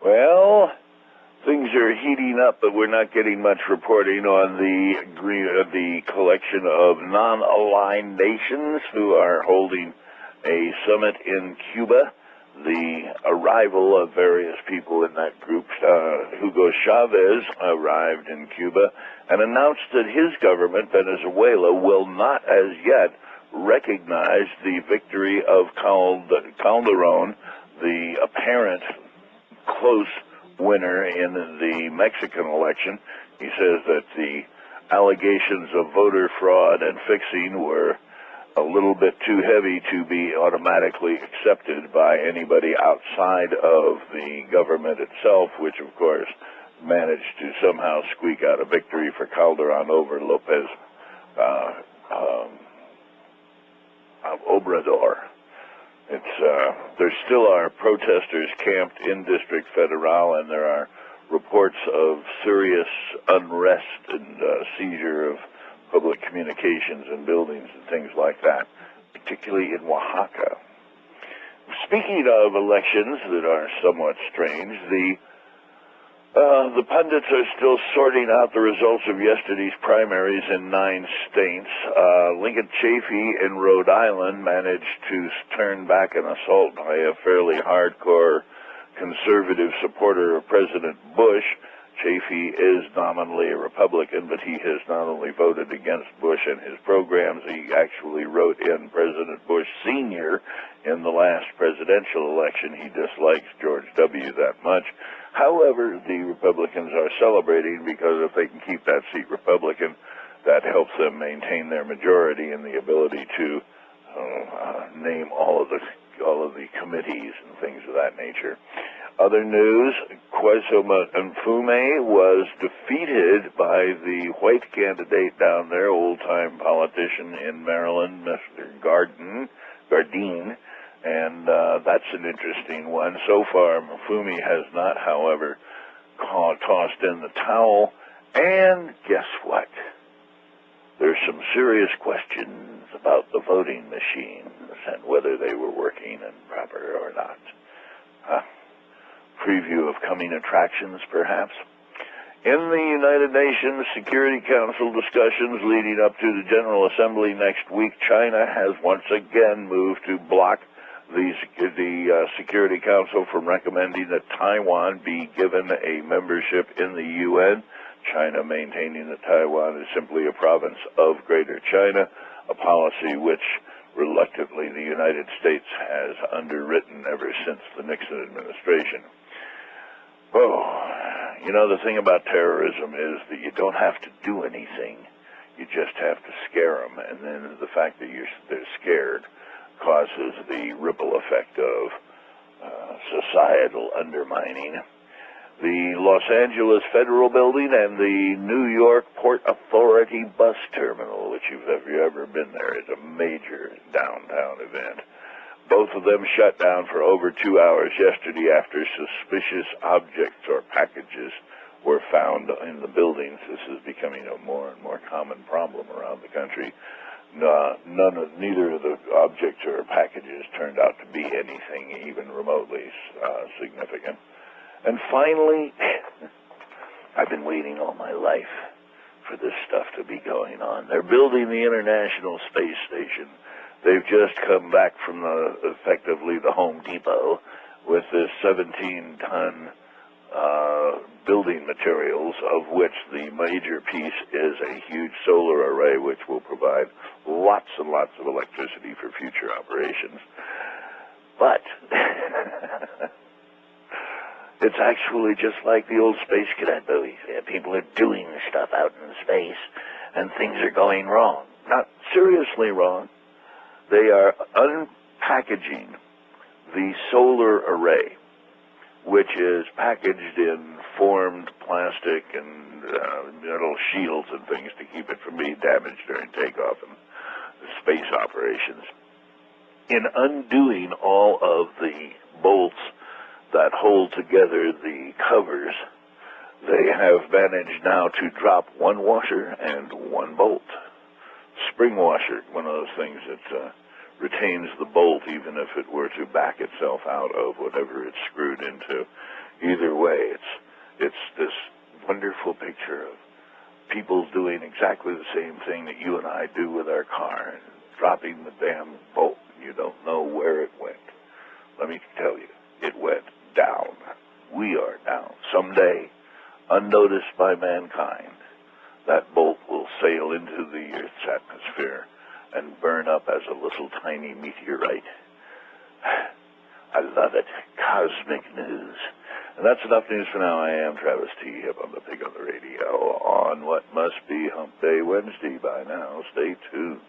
Well, things are heating up, but we're not getting much reporting on the collection of non-aligned nations who are holding a summit in Cuba. The arrival of various people in that group, Hugo Chavez, arrived in Cuba and announced that his government, Venezuela, will not as yet recognize the victory of Calderon, the apparent close winner in the Mexican election. He says that the allegations of voter fraud and fixing were a little bit too heavy to be automatically accepted by anybody outside of the government itself, which of course managed to somehow squeak out a victory for Calderon over Lopez Obrador. There still are protesters camped in District Federal, and there are reports of serious unrest and seizure of public communications and buildings and things like that, particularly in Oaxaca. Speaking of elections that are somewhat strange, the pundits are still sorting out the results of yesterday's primaries in 9 states. Lincoln Chafee in Rhode Island managed to turn back an assault by a fairly hardcore conservative supporter of President Bush. Chafee is nominally a Republican, but he has not only voted against Bush and his programs, he actually wrote in President Bush Sr. in the last presidential election. He dislikes George W. that much. However, the Republicans are celebrating because if they can keep that seat Republican, that helps them maintain their majority and the ability to name all of the committees and things of that nature. Other news, Kwesoma Mfume was defeated by the white candidate down there, old-time politician in Maryland, Mr. Gardine, and that's an interesting one. So far, Mfume has not, however, tossed in the towel, and guess what? There's some serious questions about the voting machines and whether they were working and proper or not. Preview of coming attractions, perhaps. In the United Nations Security Council discussions leading up to the General Assembly next week, China has once again moved to block the Security Council from recommending that Taiwan be given a membership in the UN. China maintaining that Taiwan is simply a province of Greater China, a policy which reluctantly the United States has underwritten ever since the Nixon administration. Oh, you know, the thing about terrorism is that you don't have to do anything. You just have to scare them, and then the fact that they're scared causes the ripple effect of societal undermining. The Los Angeles Federal Building and the New York Port Authority bus terminal, which if you've ever been there, is a major downtown event. Both of them shut down for over 2 hours yesterday after suspicious objects or packages were found in the buildings. This is becoming a more and more common problem around the country. Neither of the objects or packages turned out to be anything even remotely significant. And finally, I've been waiting all my life for this stuff to be going on. They're building the International Space Station. They've just come back from effectively the Home Depot with this 17-ton building materials, of which the major piece is a huge solar array which will provide lots and lots of electricity for future operations. But it's actually just like the old Space Cadet movies. People are doing stuff out in space, and things are going wrong. Not seriously wrong. They are unpackaging the solar array, which is packaged in formed plastic and metal shields and things to keep it from being damaged during takeoff and space operations. In undoing all of the bolts that hold together the covers, they have managed now to drop one washer and one bolt. Spring washer, one of those things that retains the bolt even if it were to back itself out of whatever it's screwed into. Either way, it's this wonderful picture of people doing exactly the same thing that you and I do with our car, and dropping the damn bolt. You don't know where it went. Let me tell you, it went down. We are down. Someday, unnoticed by mankind, that bolt will sail into the Earth's atmosphere and burn up as a little tiny meteorite. I love it. Cosmic news. And that's enough news for now. I am Travis T. Hipp on the Pig on the Radio on what must be Hump Day Wednesday by now. Stay tuned.